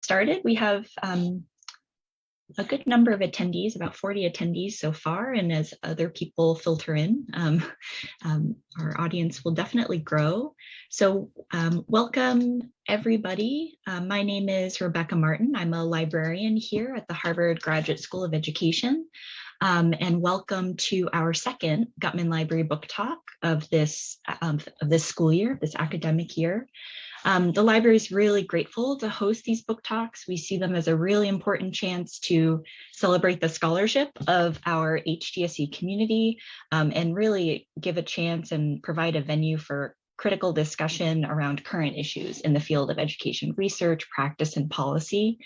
started. We have a good number of attendees, about 40 attendees so far, and as other people filter in, our audience will definitely grow. So welcome everybody. My name is Rebecca Martin. I'm a librarian here at the Harvard Graduate School of Education. And welcome to our second Gutman Library Book Talk of this school year, this academic year. The library is really grateful to host these book talks. We see them as a really important chance to celebrate the scholarship of our HGSE community and really give a chance and provide a venue for critical discussion around current issues in the field of education research, practice, and policy.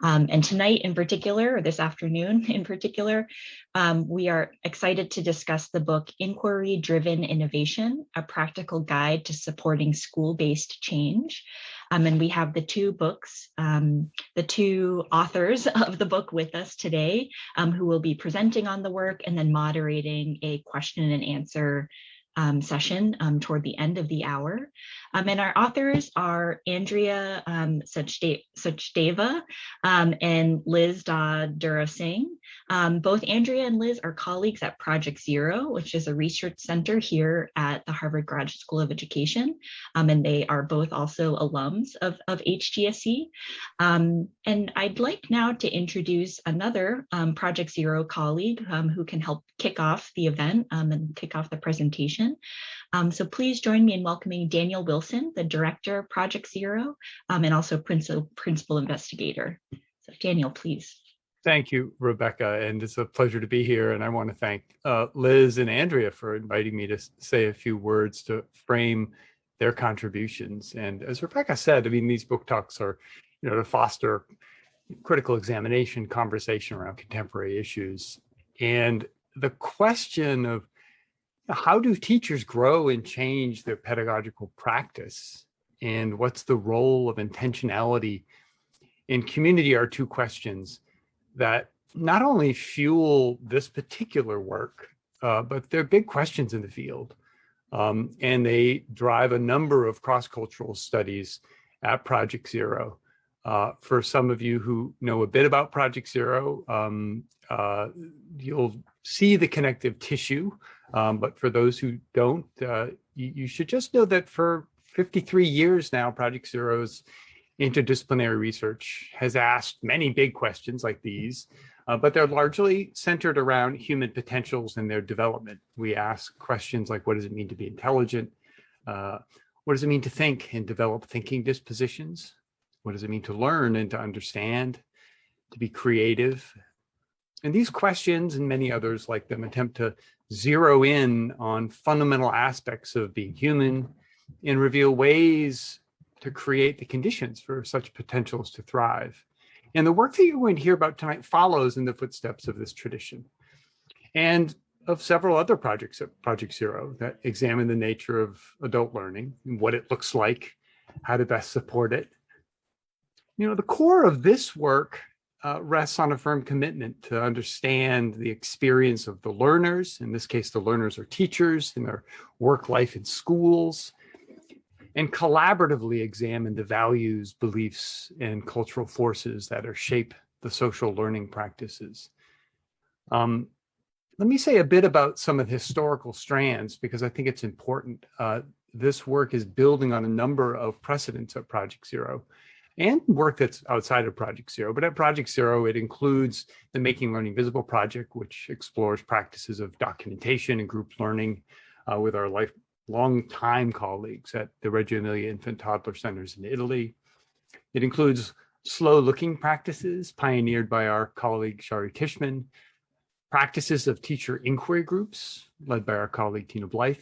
And tonight in particular, or this afternoon in particular, we are excited to discuss the book Inquiry-Driven Innovation, a practical guide to supporting school-based change. And we have the two books, the two authors of the book with us today, who will be presenting on the work and then moderating a question and answer session toward the end of the hour. And our authors are Andrea Sachdeva and Liz Durasingh. Both Andrea and Liz are colleagues at Project Zero, which is a research center here at the Harvard Graduate School of Education. And they are both also alums of HGSE. And I'd like now to introduce another Project Zero colleague who can help kick off the event and kick off the presentation. So please join me in welcoming Daniel Wilson, the director of Project Zero, and also principal investigator. So Daniel, please. Thank you, Rebecca, and it's a pleasure to be here. And I want to thank Liz and Andrea for inviting me to say a few words to frame their contributions. And as Rebecca said, I mean, these book talks are, to foster critical examination, conversation around contemporary issues. And the question of how do teachers grow and change their pedagogical practice, and what's the role of intentionality in community are two questions that not only fuel this particular work, but they're big questions in the field. And they drive a number of cross-cultural studies at Project Zero. For some of you who know a bit about Project Zero, you'll see the connective tissue. But for those who don't, you should just know that for 53 years now, Project Zero's interdisciplinary research has asked many big questions like these, but they're largely centered around human potentials and their development. We ask questions like, what does it mean to be intelligent? What does it mean to think and develop thinking dispositions? What does it mean to learn and to understand, to be creative? And these questions and many others like them attempt to zero in on fundamental aspects of being human and reveal ways to create the conditions for such potentials to thrive. And the work that you're going to hear about tonight follows in the footsteps of this tradition and of several other projects at Project Zero that examine the nature of adult learning and what it looks like, how to best support it. The core of this work rests on a firm commitment to understand the experience of the learners. In this case, the learners are teachers in their work life in schools, and collaboratively examine the values, beliefs, and cultural forces that shape the social learning practices. Let me say a bit about some of the historical strands, because I think it's important. This work is building on a number of precedents at Project Zero, and work that's outside of Project Zero. But at Project Zero, it includes the Making Learning Visible project, which explores practices of documentation and group learning with our long-time colleagues at the Reggio Emilia Infant Toddler Centers in Italy. It includes slow looking practices pioneered by our colleague Shari Tishman, practices of teacher inquiry groups led by our colleague Tina Blythe,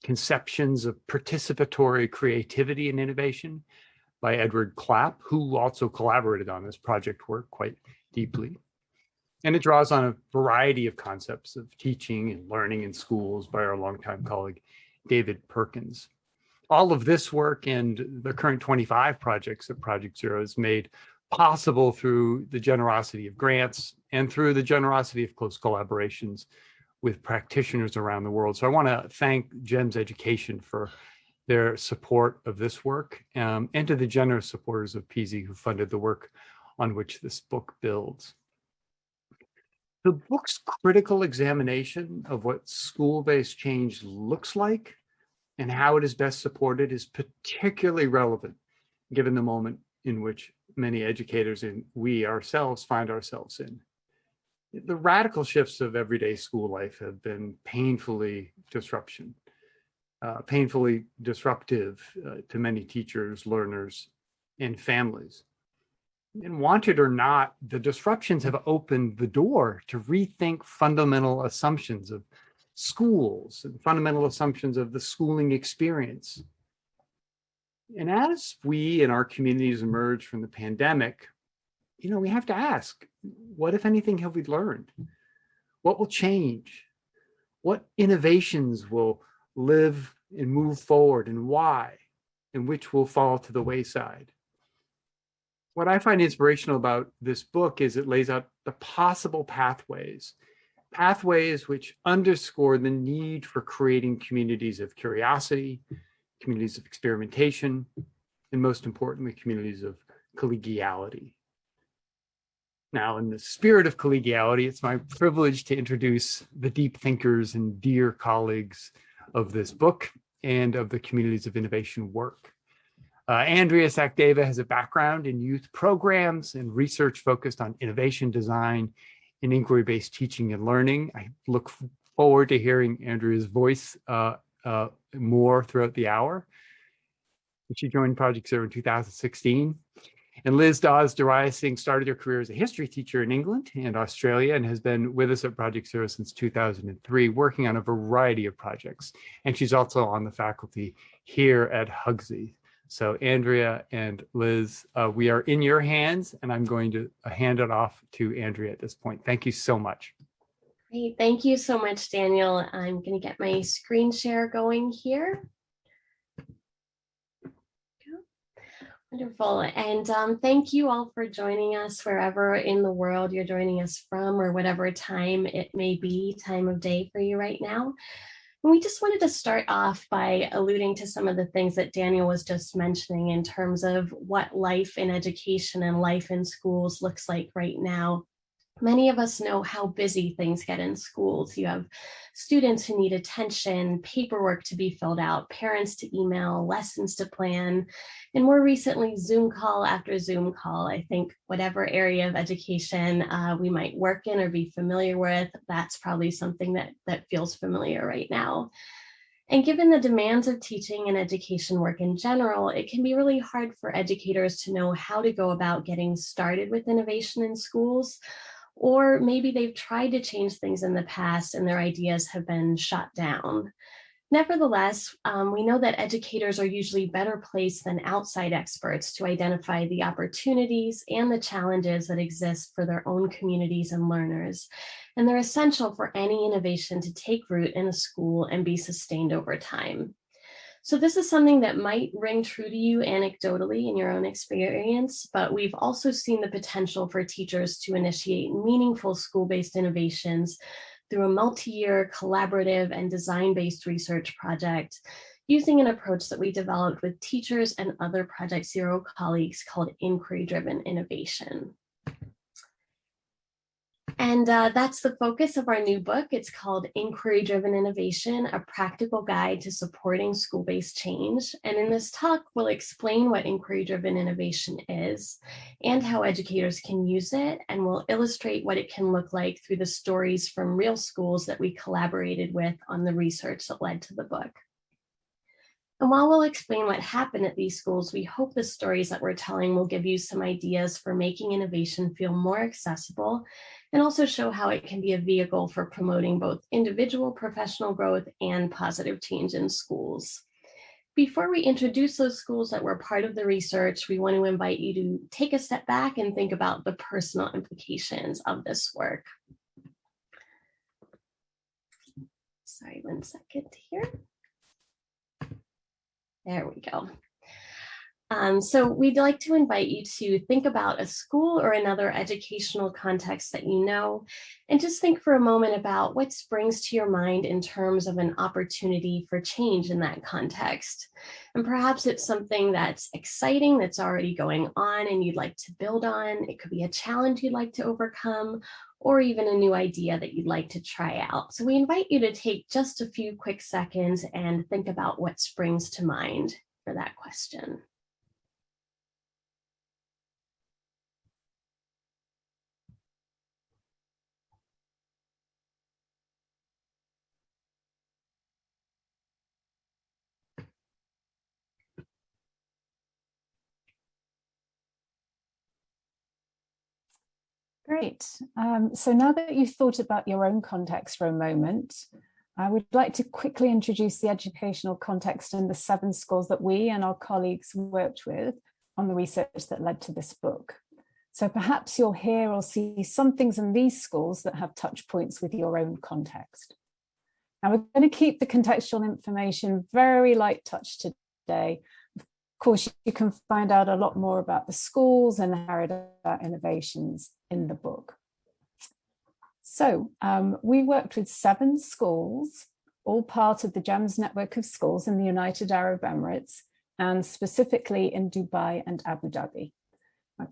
conceptions of participatory creativity and innovation by Edward Clapp, who also collaborated on this project work quite deeply. And it draws on a variety of concepts of teaching and learning in schools by our longtime colleague, David Perkins. All of this work and the current 25 projects that Project Zero has made possible through the generosity of grants and through the generosity of close collaborations with practitioners around the world. So I want to thank GEMS Education for their support of this work, and to the generous supporters of PZ who funded the work on which this book builds. The book's critical examination of what school-based change looks like and how it is best supported is particularly relevant given the moment in which many educators and we ourselves find ourselves in. The radical shifts of everyday school life have been painfully disruptive to many teachers, learners, and families. And wanted or not, the disruptions have opened the door to rethink fundamental assumptions of schools and fundamental assumptions of the schooling experience. And as we and our communities emerge from the pandemic, we have to ask, what, if anything, have we learned? What will change? What innovations will live and move forward, and why, and which will fall to the wayside? What I find inspirational about this book is it lays out the possible pathways which underscore the need for creating communities of curiosity, communities of experimentation, and most importantly, communities of collegiality. Now, in the spirit of collegiality, it's my privilege to introduce the deep thinkers and dear colleagues of this book and of the Communities of Innovation work. Andrea Sakdeva has a background in youth programs and research focused on innovation design and inquiry-based teaching and learning. I look forward to hearing Andrea's voice more throughout the hour. She joined Project Zero in 2016. And Liz Dawes-Darius started her career as a history teacher in England and Australia and has been with us at Project Zero since 2003, working on a variety of projects. And she's also on the faculty here at HGSE. So Andrea and Liz, we are in your hands, and I'm going to hand it off to Andrea at this point. Thank you so much. Great. Thank you so much, Daniel. I'm going to get my screen share going here. Wonderful. And thank you all for joining us wherever in the world you're joining us from, or whatever time it may be, time of day for you right now. And we just wanted to start off by alluding to some of the things that Daniel was just mentioning in terms of what life in education and life in schools looks like right now. Many of us know how busy things get in schools. You have students who need attention, paperwork to be filled out, parents to email, lessons to plan, and more recently, Zoom call after Zoom call. I think whatever area of education we might work in or be familiar with, that's probably something that feels familiar right now. And given the demands of teaching and education work in general, it can be really hard for educators to know how to go about getting started with innovation in schools. Or maybe they've tried to change things in the past and their ideas have been shot down. Nevertheless, we know that educators are usually better placed than outside experts to identify the opportunities and the challenges that exist for their own communities and learners. And they're essential for any innovation to take root in a school and be sustained over time. So this is something that might ring true to you anecdotally in your own experience, but we've also seen the potential for teachers to initiate meaningful school-based innovations through a multi-year collaborative and design-based research project using an approach that we developed with teachers and other Project Zero colleagues called inquiry-driven innovation. And that's the focus of our new book. It's called Inquiry-Driven Innovation, a practical guide to supporting school-based change. And in this talk, we'll explain what inquiry-driven innovation is and how educators can use it. And we'll illustrate what it can look like through the stories from real schools that we collaborated with on the research that led to the book. And while we'll explain what happened at these schools, we hope the stories that we're telling will give you some ideas for making innovation feel more accessible and also show how it can be a vehicle for promoting both individual professional growth and positive change in schools. Before we introduce those schools that were part of the research, we want to invite you to take a step back and think about the personal implications of this work. Sorry, 1 second here. There we go. So we'd like to invite you to think about a school or another educational context that you know, and just think for a moment about what springs to your mind in terms of an opportunity for change in that context. And perhaps it's something that's exciting, that's already going on and you'd like to build on. It could be a challenge you'd like to overcome, or even a new idea that you'd like to try out. So we invite you to take just a few quick seconds and think about what springs to mind for that question. Great. So now that you've thought about your own context for a moment, I would like to quickly introduce the educational context in the 7 schools that we and our colleagues worked with on the research that led to this book. So perhaps you'll hear or see some things in these schools that have touch points with your own context. Now we're going to keep the contextual information very light touch today. Of course, you can find out a lot more about the schools and the innovations in the book. So we worked with 7 schools, all part of the GEMS network of schools in the United Arab Emirates, and specifically in Dubai and Abu Dhabi.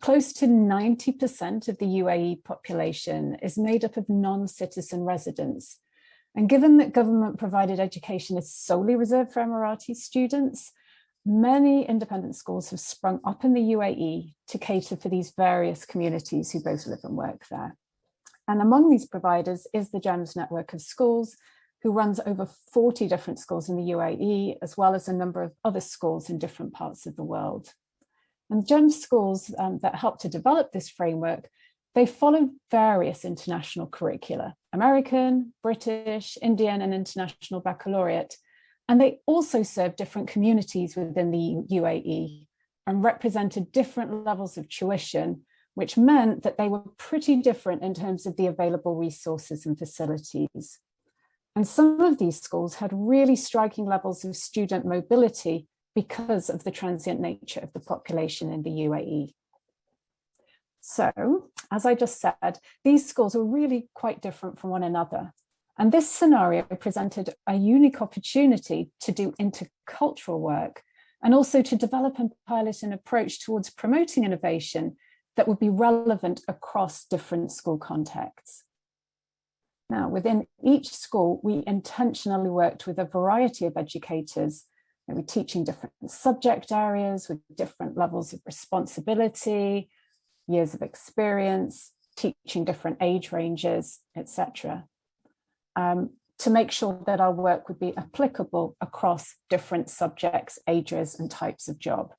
Close to 90% of the UAE population is made up of non-citizen residents. And given that government provided education is solely reserved for Emirati students, many independent schools have sprung up in the UAE to cater for these various communities who both live and work there. And among these providers is the GEMS network of schools, who runs over 40 different schools in the UAE, as well as a number of other schools in different parts of the world. And GEMS schools that help to develop this framework, they follow various international curricula, American, British, Indian, and international baccalaureate. And they also serve different communities within the UAE and represented different levels of tuition, which meant that they were pretty different in terms of the available resources and facilities. And some of these schools had really striking levels of student mobility because of the transient nature of the population in the UAE. So, as I just said, these schools were really quite different from one another. And this scenario presented a unique opportunity to do intercultural work and also to develop and pilot an approach towards promoting innovation that would be relevant across different school contexts. Now, within each school, we intentionally worked with a variety of educators. They were teaching different subject areas with different levels of responsibility, years of experience, teaching different age ranges, etc., to make sure that our work would be applicable across different subjects, ages, and types of job.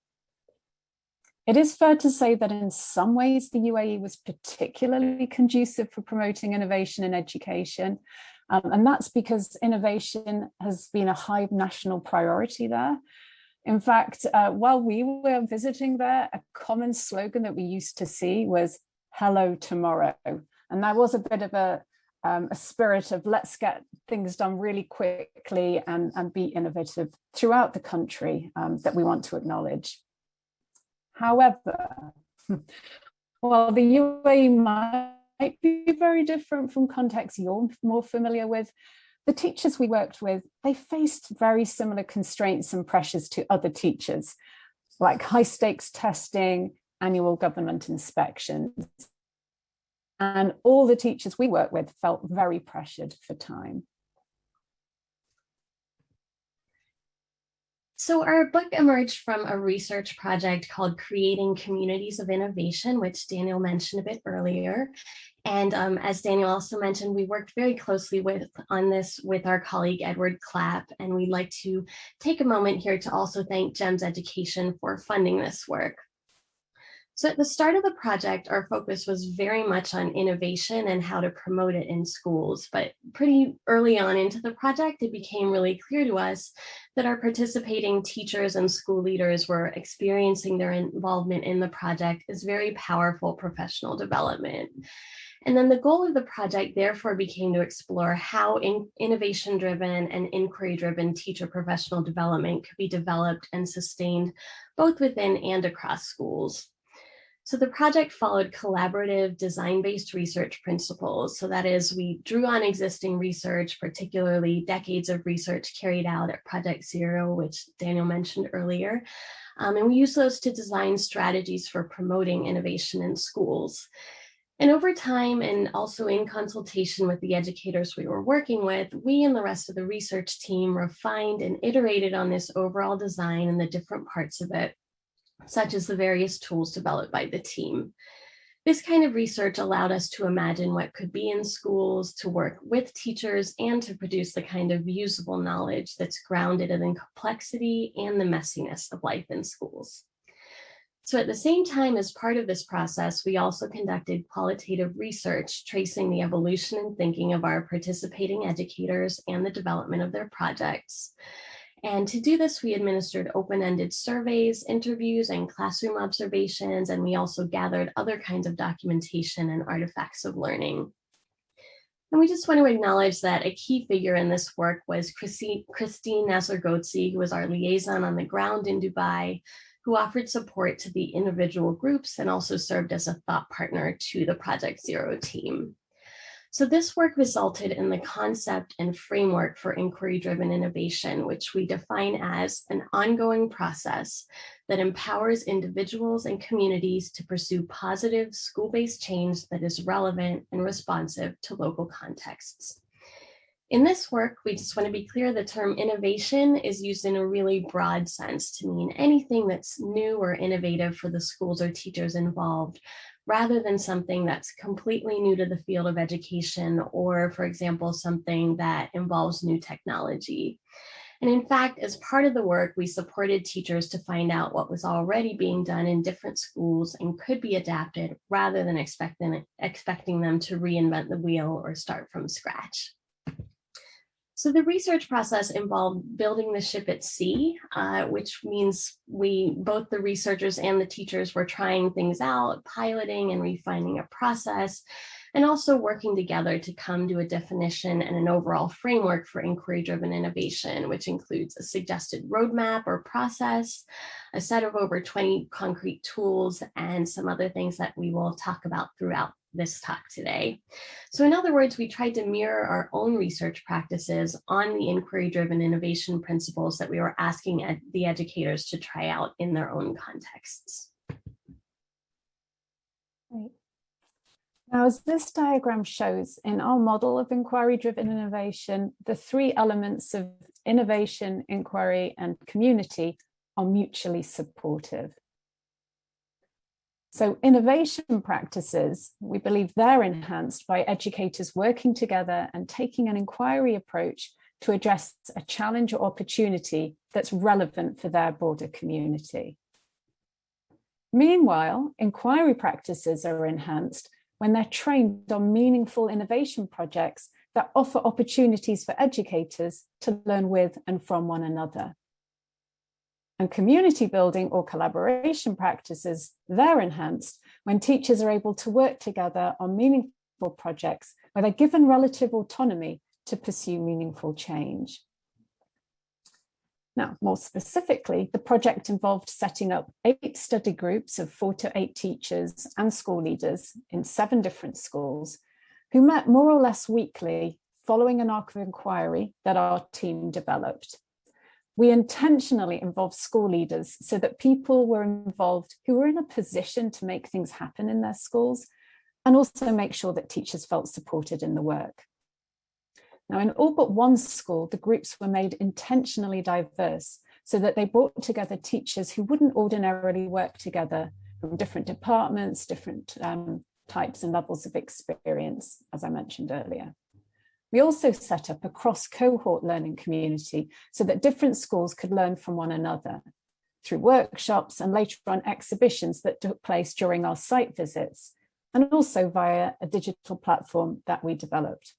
It is fair to say that in some ways the UAE was particularly conducive for promoting innovation in education, and that's because innovation has been a high national priority there. In fact, while we were visiting there, a common slogan that we used to see was "Hello Tomorrow," and there was a bit of a spirit of let's get things done really quickly and be innovative throughout the country that we want to acknowledge. However, while the UAE might be very different from contexts you're more familiar with, the teachers we worked with, they faced very similar constraints and pressures to other teachers, like high stakes testing, annual government inspections. And all the teachers we worked with felt very pressured for time. So our book emerged from a research project called Creating Communities of Innovation, which Daniel mentioned a bit earlier. And as Daniel also mentioned, we worked very closely on this with our colleague, Edward Clapp. And we'd like to take a moment here to also thank GEMS Education for funding this work. So at the start of the project, our focus was very much on innovation and how to promote it in schools. But pretty early on into the project, it became really clear to us that our participating teachers and school leaders were experiencing their involvement in the project as very powerful professional development. And then the goal of the project therefore became to explore how innovation-driven and inquiry-driven teacher professional development could be developed and sustained both within and across schools. So the project followed collaborative design-based research principles. So that is, we drew on existing research, particularly decades of research carried out at Project Zero, which Daniel mentioned earlier. And we used those to design strategies for promoting innovation in schools. And over time, and also in consultation with the educators we were working with, we and the rest of the research team refined and iterated on this overall design and the different parts of it, such as the various tools developed by the team. This kind of research allowed us to imagine what could be in schools, to work with teachers, and to produce the kind of usable knowledge that's grounded in the complexity and the messiness of life in schools. So at the same time, as part of this process, we also conducted qualitative research tracing the evolution and thinking of our participating educators and the development of their projects. And to do this, we administered open-ended surveys, interviews, and classroom observations, and we also gathered other kinds of documentation and artifacts of learning. And we just want to acknowledge that a key figure in this work was Christine Nazargotzi, who was our liaison on the ground in Dubai, who offered support to the individual groups and also served as a thought partner to the Project Zero team. So this work resulted in the concept and framework for inquiry-driven innovation, which we define as an ongoing process that empowers individuals and communities to pursue positive school-based change that is relevant and responsive to local contexts. In this work, we just want to be clear, the term innovation is used in a really broad sense to mean anything that's new or innovative for the schools or teachers involved, rather than something that's completely new to the field of education, or, for example, something that involves new technology. And in fact, as part of the work, we supported teachers to find out what was already being done in different schools and could be adapted, rather than expecting them to reinvent the wheel or start from scratch. So the research process involved building the ship at sea, which means both the researchers and the teachers were trying things out, piloting and refining a process, and also working together to come to a definition and an overall framework for inquiry-driven innovation, which includes a suggested roadmap or process, a set of over 20 concrete tools, and some other things that we will talk about throughout this talk today. So in other words, we tried to mirror our own research practices on the inquiry-driven innovation principles that we were asking the educators to try out in their own contexts. Great. Now, as this diagram shows, in our model of inquiry-driven innovation, the three elements of innovation, inquiry, and community are mutually supportive. So innovation practices, we believe they're enhanced by educators working together and taking an inquiry approach to address a challenge or opportunity that's relevant for their broader community. Meanwhile, inquiry practices are enhanced when they're trained on meaningful innovation projects that offer opportunities for educators to learn with and from one another. And community building or collaboration practices, they're enhanced when teachers are able to work together on meaningful projects where they're given relative autonomy to pursue meaningful change. Now, more specifically, the project involved setting up 8 study groups of 4 to 8 teachers and school leaders in 7 different schools who met more or less weekly following an arc of inquiry that our team developed. We intentionally involved school leaders so that people were involved who were in a position to make things happen in their schools and also make sure that teachers felt supported in the work. Now, in all but one school, the groups were made intentionally diverse so that they brought together teachers who wouldn't ordinarily work together from different departments, different types and levels of experience, as I mentioned earlier. We also set up a cross-cohort learning community so that different schools could learn from one another. through workshops and later on exhibitions that took place during our site visits, and also via a digital platform that we developed.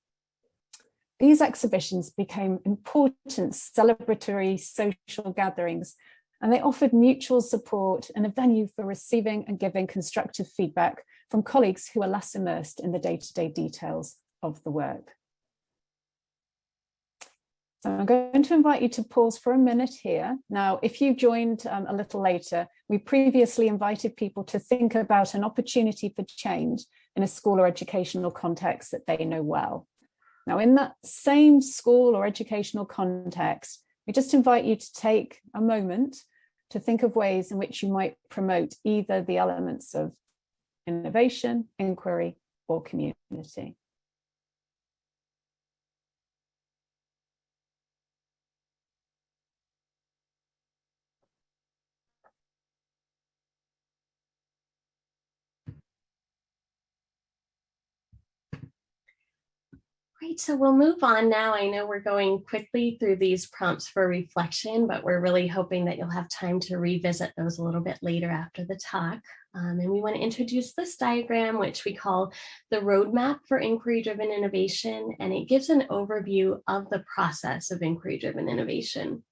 These exhibitions became important celebratory social gatherings, and they offered mutual support and a venue for receiving and giving constructive feedback from colleagues who are less immersed in the day-to-day details of the work. So I'm going to invite you to pause for a minute here. Now, if you joined a little later, we previously invited people to think about an opportunity for change in a school or educational context that they know well. Now, in that same school or educational context, we just invite you to take a moment to think of ways in which you might promote either the elements of innovation, inquiry, or community. Great, so we'll move on now. I know we're going quickly through these prompts for reflection, but we're really hoping that you'll have time to revisit those a little bit later after the talk. And we want to introduce this diagram, which we call the roadmap for inquiry-driven innovation, and it gives an overview of the process of inquiry-driven innovation.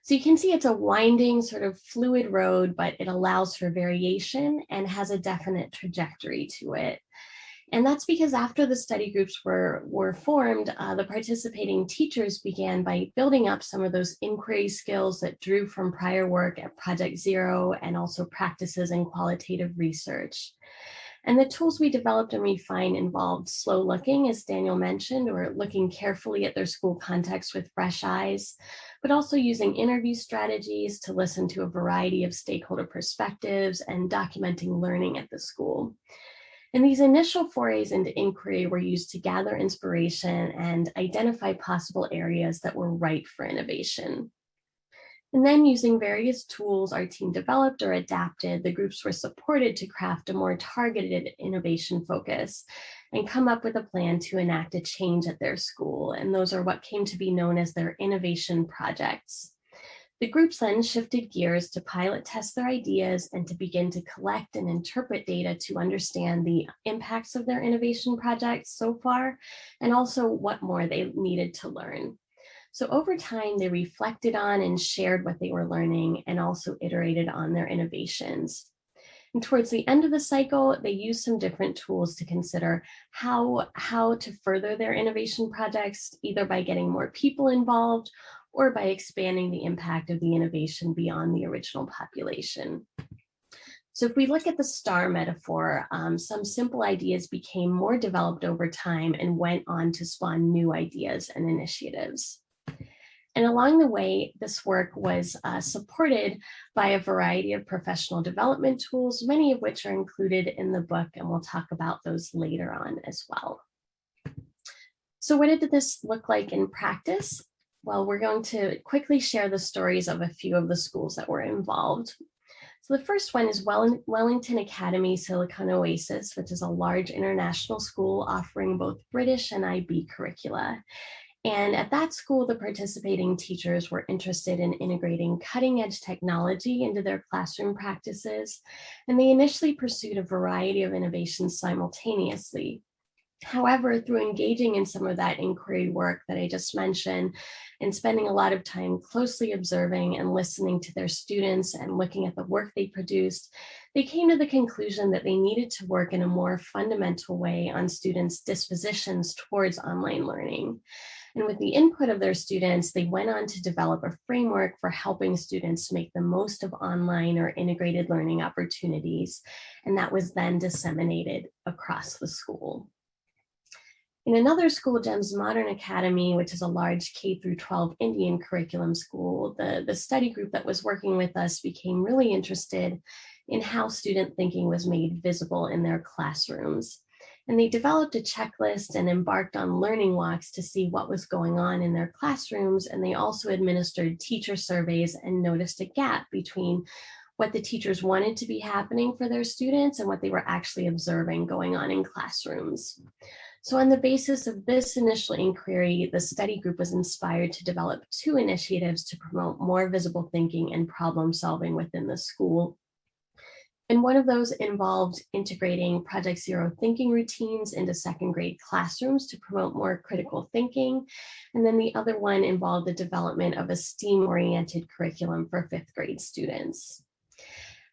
So you can see it's a winding, sort of fluid road, but it allows for variation and has a definite trajectory to it. And that's because after the study groups were formed, the participating teachers began by building up some of those inquiry skills that drew from prior work at Project Zero and also practices in qualitative research. And the tools we developed and refined involved slow looking, as Daniel mentioned, or looking carefully at their school context with fresh eyes, but also using interview strategies to listen to a variety of stakeholder perspectives and documenting learning at the school. And these initial forays into inquiry were used to gather inspiration and identify possible areas that were ripe for innovation. And then using various tools our team developed or adapted, the groups were supported to craft a more targeted innovation focus and come up with a plan to enact a change at their school. And those are what came to be known as their innovation projects. The groups then shifted gears to pilot test their ideas and to begin to collect and interpret data to understand the impacts of their innovation projects so far, and also what more they needed to learn. So over time, they reflected on and shared what they were learning and also iterated on their innovations. And towards the end of the cycle, they used some different tools to consider how to further their innovation projects, either by getting more people involved or by expanding the impact of the innovation beyond the original population. So if we look at the star metaphor, some simple ideas became more developed over time and went on to spawn new ideas and initiatives. And along the way, this work was supported by a variety of professional development tools, many of which are included in the book, and we'll talk about those later on as well. So what did this look like in practice? Well, we're going to quickly share the stories of a few of the schools that were involved. So the first one is Wellington Academy Silicon Oasis, which is a large international school offering both British and IB curricula. And at that school, the participating teachers were interested in integrating cutting-edge technology into their classroom practices, and they initially pursued a variety of innovations simultaneously. However, through engaging in some of that inquiry work that I just mentioned and spending a lot of time closely observing and listening to their students and looking at the work they produced, they came to the conclusion that they needed to work in a more fundamental way on students' dispositions towards online learning. And with the input of their students, they went on to develop a framework for helping students make the most of online or integrated learning opportunities. And that was then disseminated across the school. In another school, GEMS Modern Academy, which is a large K-12 Indian curriculum school, the study group that was working with us became really interested in how student thinking was made visible in their classrooms. And they developed a checklist and embarked on learning walks to see what was going on in their classrooms. And they also administered teacher surveys and noticed a gap between what the teachers wanted to be happening for their students and what they were actually observing going on in classrooms. So on the basis of this initial inquiry, the study group was inspired to develop 2 initiatives to promote more visible thinking and problem solving within the school. And one of those involved integrating Project Zero thinking routines into 2nd grade classrooms to promote more critical thinking. And then the other one involved the development of a STEAM-oriented curriculum for 5th grade students.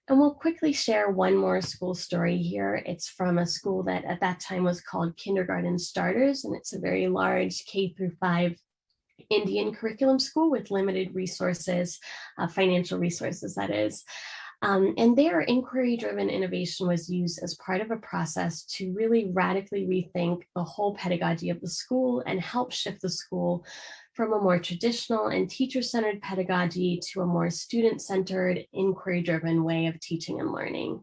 And we'll quickly share one more school story here. It's from a school that at that time was called Kindergarten Starters, and it's a very large K-5 Indian curriculum school with limited resources, financial resources, that is. And their inquiry-driven innovation was used as part of a process to really radically rethink the whole pedagogy of the school and help shift the school from a more traditional and teacher-centered pedagogy to a more student-centered, inquiry-driven way of teaching and learning.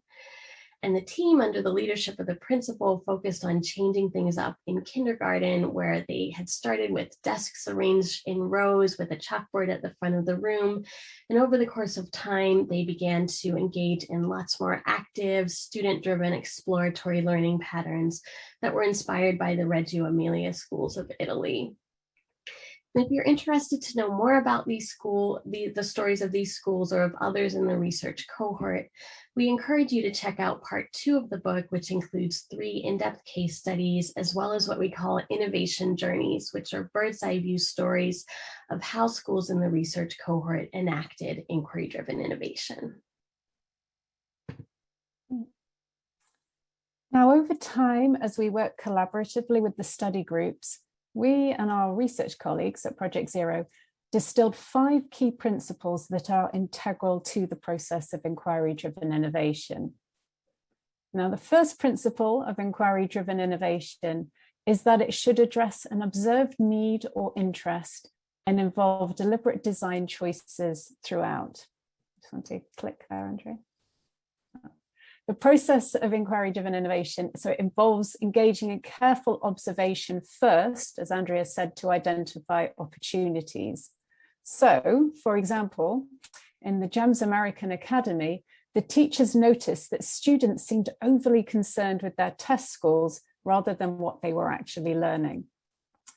And the team, under the leadership of the principal, focused on changing things up in kindergarten, where they had started with desks arranged in rows with a chalkboard at the front of the room. And over the course of time, they began to engage in lots more active, student-driven, exploratory learning patterns that were inspired by the Reggio Emilia schools of Italy. If you're interested to know more about the stories of these schools or of others in the research cohort, we encourage you to check out part 2 of the book, which includes 3 in-depth case studies, as well as what we call innovation journeys, which are bird's eye view stories of how schools in the research cohort enacted inquiry-driven innovation. Now, over time, as we work collaboratively with the study groups, we and our research colleagues at Project Zero distilled 5 key principles that are integral to the process of inquiry-driven innovation. Now, the first principle of inquiry-driven innovation is that it should address an observed need or interest and involve deliberate design choices throughout. Just want to click there, Andrea. The process of inquiry-driven innovation, so it involves engaging in careful observation first, as Andrea said, to identify opportunities. So, for example, in the GEMS American Academy, the teachers noticed that students seemed overly concerned with their test scores rather than what they were actually learning.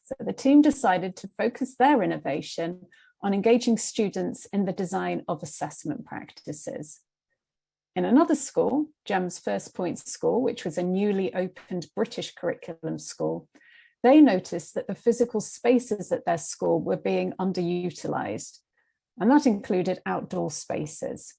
So the team decided to focus their innovation on engaging students in the design of assessment practices. In another school, GEMS First Point School, which was a newly opened British curriculum school, they noticed that the physical spaces at their school were being underutilized, and that included outdoor spaces.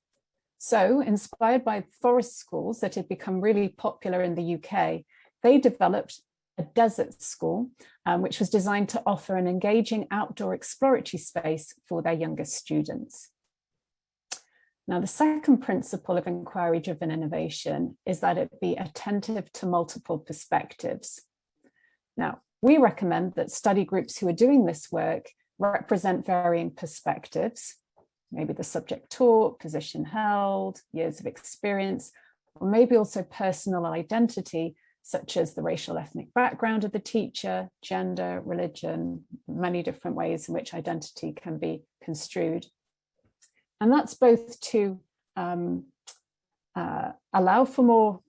So, inspired by forest schools that had become really popular in the UK, they developed a desert school, which was designed to offer an engaging outdoor exploratory space for their younger students. Now, the second principle of inquiry-driven innovation is that it be attentive to multiple perspectives. Now, we recommend that study groups who are doing this work represent varying perspectives, maybe the subject taught, position held, years of experience, or maybe also personal identity, such as the racial ethnic background of the teacher, gender, religion, many different ways in which identity can be construed. And that's both to allow for more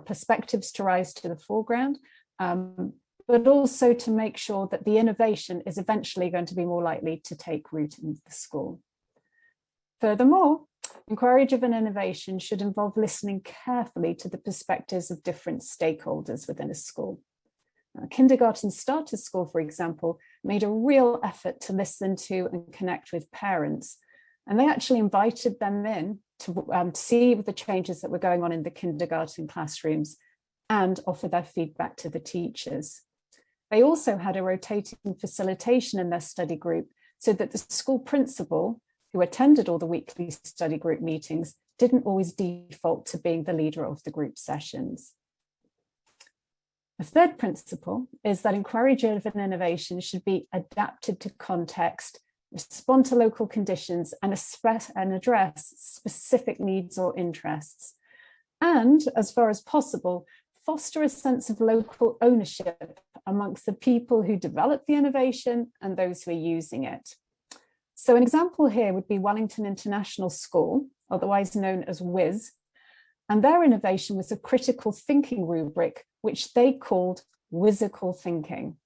perspectives to rise to the foreground, but also to make sure that the innovation is eventually going to be more likely to take root in the school. Furthermore, inquiry-driven innovation should involve listening carefully to the perspectives of different stakeholders within a school. A kindergarten starter school, for example, made a real effort to listen to and connect with parents. And they actually invited them in to see the changes that were going on in the kindergarten classrooms and offer their feedback to the teachers. They also had a rotating facilitation in their study group so that the school principal, who attended all the weekly study group meetings, didn't always default to being the leader of the group sessions. The third principle is that inquiry-driven innovation should be adapted to context, respond to local conditions, and address specific needs or interests. And, as far as possible, foster a sense of local ownership amongst the people who develop the innovation and those who are using it. So an example here would be Wellington International School, otherwise known as WIS, and their innovation was a critical thinking rubric, which they called whimsical thinking.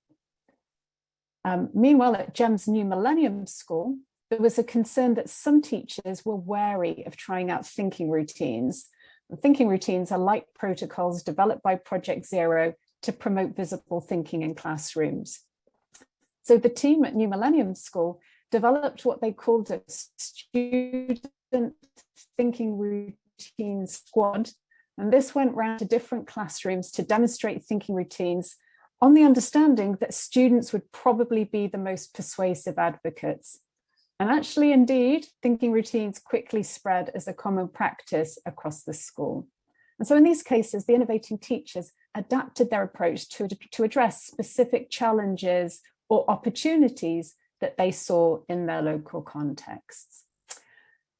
Meanwhile, at GEM's New Millennium School, there was a concern that some teachers were wary of trying out thinking routines. Thinking routines are light protocols developed by Project Zero to promote visible thinking in classrooms. So the team at New Millennium School developed what they called a student thinking routine squad. And this went round to different classrooms to demonstrate thinking routines on the understanding that students would probably be the most persuasive advocates. And actually, indeed, thinking routines quickly spread as a common practice across the school. And so in these cases, the innovating teachers adapted their approach to address specific challenges or opportunities that they saw in their local contexts.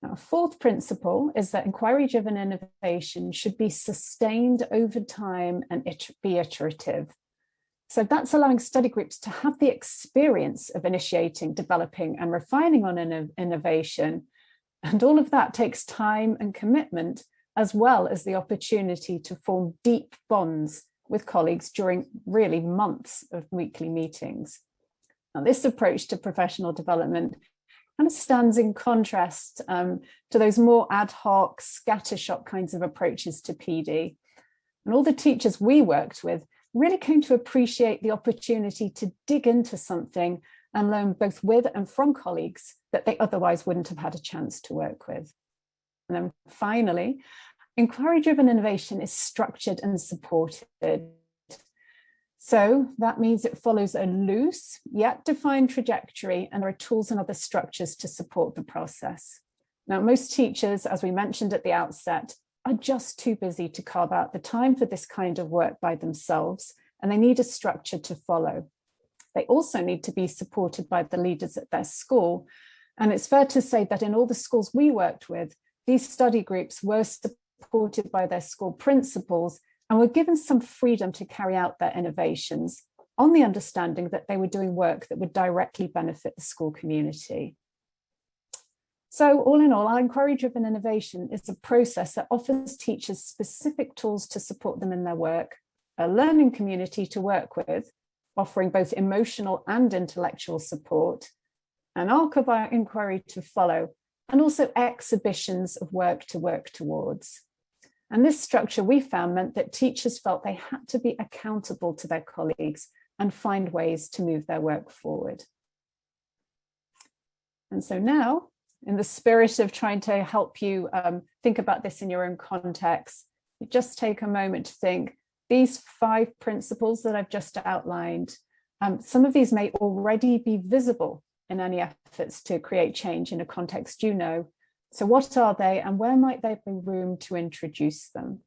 Now, a fourth principle is that inquiry-driven innovation should be sustained over time and be iterative. So that's allowing study groups to have the experience of initiating, developing, and refining on innovation. And all of that takes time and commitment, as well as the opportunity to form deep bonds with colleagues during really months of weekly meetings. Now, this approach to professional development kind of stands in contrast to those more ad hoc, scattershot kinds of approaches to PD. And all the teachers we worked with really came to appreciate the opportunity to dig into something and learn both with and from colleagues that they otherwise wouldn't have had a chance to work with. And then finally, inquiry-driven innovation is structured and supported. So that means it follows a loose yet defined trajectory, and there are tools and other structures to support the process. Now, most teachers, as we mentioned at the outset, are just too busy to carve out the time for this kind of work by themselves, and they need a structure to follow. They also need to be supported by the leaders at their school. And it's fair to say that in all the schools we worked with, these study groups were supported by their school principals and were given some freedom to carry out their innovations on the understanding that they were doing work that would directly benefit the school community. So all in all, our inquiry-driven innovation is a process that offers teachers specific tools to support them in their work, a learning community to work with, offering both emotional and intellectual support, an arc of our inquiry to follow, and also exhibitions of work to work towards. And this structure we found meant that teachers felt they had to be accountable to their colleagues and find ways to move their work forward. And so now, in the spirit of trying to help you think about this in your own context, you just take a moment to think, these 5 principles that I've just outlined, some of these may already be visible in any efforts to create change in a context you know. So what are they, and where might there be room to introduce them?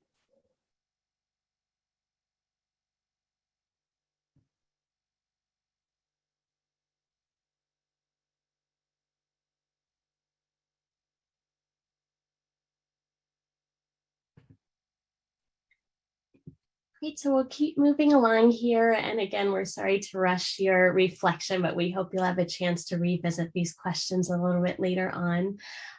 Great, so we'll keep moving along here. And again, we're sorry to rush your reflection, but we hope you'll have a chance to revisit these questions a little bit later on.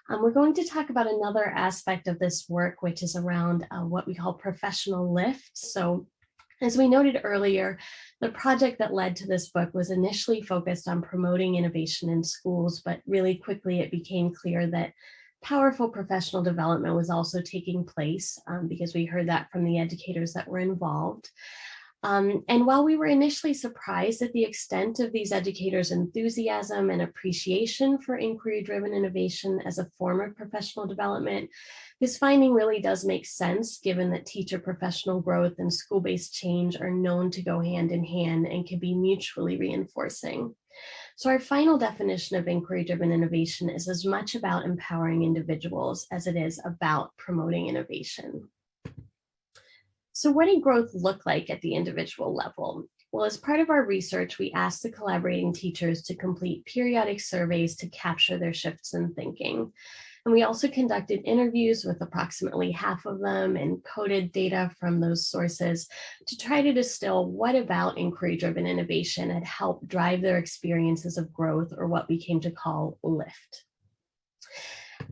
We're going to talk about another aspect of this work, which is around what we call professional lift. So as we noted earlier, the project that led to this book was initially focused on promoting innovation in schools, but really quickly it became clear that powerful professional development was also taking place because we heard that from the educators that were involved. And while we were initially surprised at the extent of these educators' enthusiasm and appreciation for inquiry-driven innovation as a form of professional development, this finding really does make sense given that teacher professional growth and school-based change are known to go hand in hand and can be mutually reinforcing. So our final definition of inquiry-driven innovation is as much about empowering individuals as it is about promoting innovation. So what did growth look like at the individual level? Well, as part of our research, we asked the collaborating teachers to complete periodic surveys to capture their shifts in thinking. And we also conducted interviews with approximately half of them and coded data from those sources to try to distill what about inquiry-driven innovation had helped drive their experiences of growth, or what we came to call LIFT.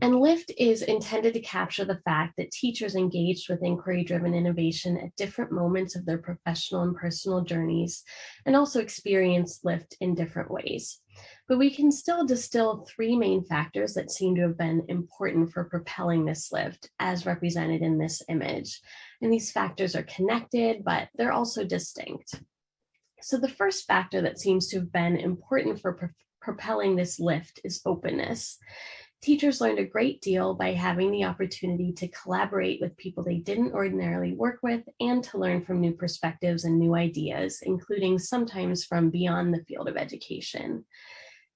And LIFT is intended to capture the fact that teachers engaged with inquiry-driven innovation at different moments of their professional and personal journeys, and also experienced LIFT in different ways. But we can still distill three main factors that seem to have been important for propelling this LIFT, as represented in this image. And these factors are connected, but they're also distinct. So the first factor that seems to have been important for propelling this LIFT is openness. Teachers learned a great deal by having the opportunity to collaborate with people they didn't ordinarily work with and to learn from new perspectives and new ideas, including sometimes from beyond the field of education.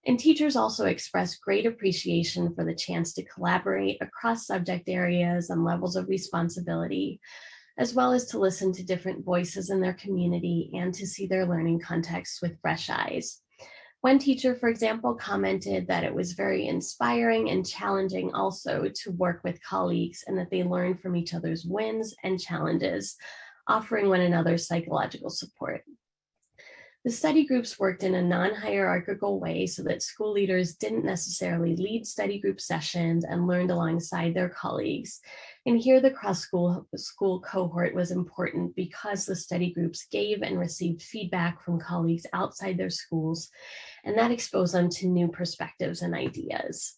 And teachers also expressed great appreciation for the chance to collaborate across subject areas and levels of responsibility, as well as to listen to different voices in their community and to see their learning contexts with fresh eyes. One teacher, for example, commented that it was very inspiring and challenging also to work with colleagues and that they learned from each other's wins and challenges, offering one another psychological support. The study groups worked in a non-hierarchical way so that school leaders didn't necessarily lead study group sessions and learned alongside their colleagues. And here the cross-school cohort was important because the study groups gave and received feedback from colleagues outside their schools, and that exposed them to new perspectives and ideas.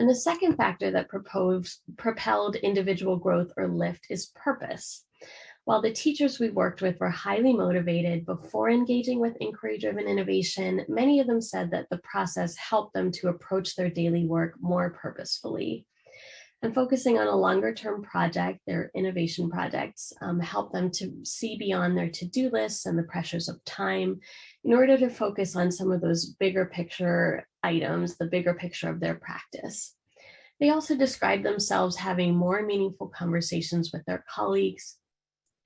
And the second factor that propelled individual growth or LIFT is purpose. While the teachers we worked with were highly motivated before engaging with inquiry-driven innovation, many of them said that the process helped them to approach their daily work more purposefully. And focusing on a longer-term project, their innovation projects, helped them to see beyond their to-do lists and the pressures of time in order to focus on some of those bigger picture items, the bigger picture of their practice. They also described themselves having more meaningful conversations with their colleagues,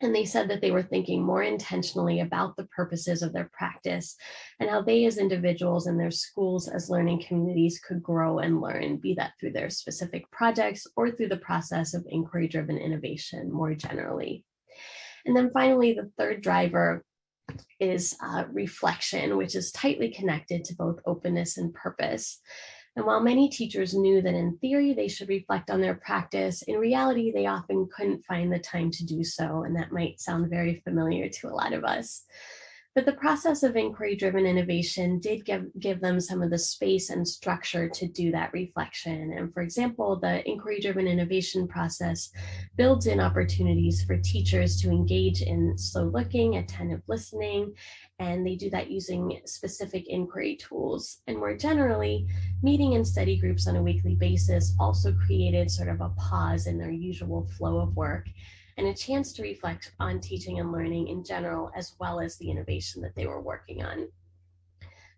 and they said that they were thinking more intentionally about the purposes of their practice and how they as individuals and their schools as learning communities could grow and learn, be that through their specific projects or through the process of inquiry-driven innovation more generally. And then finally, the third driver is reflection, which is tightly connected to both openness and purpose. And while many teachers knew that in theory they should reflect on their practice, in reality, they often couldn't find the time to do so. And that might sound very familiar to a lot of us. But the process of inquiry-driven innovation did give them some of the space and structure to do that reflection. And for example, the inquiry-driven innovation process builds in opportunities for teachers to engage in slow looking, attentive listening, and they do that using specific inquiry tools. And more generally, meeting in study groups on a weekly basis also created sort of a pause in their usual flow of work and a chance to reflect on teaching and learning in general, as well as the innovation that they were working on.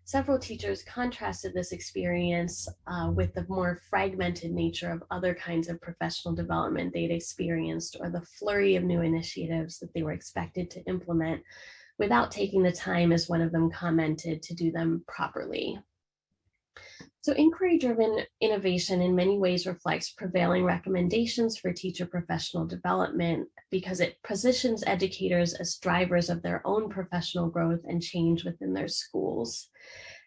Several teachers contrasted this experience with the more fragmented nature of other kinds of professional development they'd experienced, or the flurry of new initiatives that they were expected to implement without taking the time, as one of them commented, to do them properly. So inquiry-driven innovation in many ways reflects prevailing recommendations for teacher professional development because it positions educators as drivers of their own professional growth and change within their schools.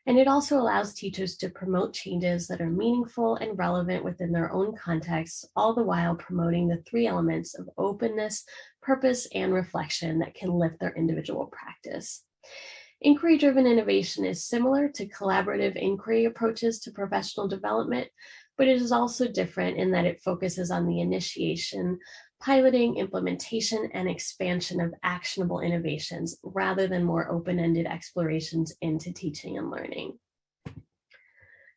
And it also allows teachers to promote changes that are meaningful and relevant within their own contexts, all the while promoting the three elements of openness, purpose, and reflection that can lift their individual practice. Inquiry-driven innovation is similar to collaborative inquiry approaches to professional development, but it is also different in that it focuses on the initiation, piloting, implementation, and expansion of actionable innovations rather than more open-ended explorations into teaching and learning.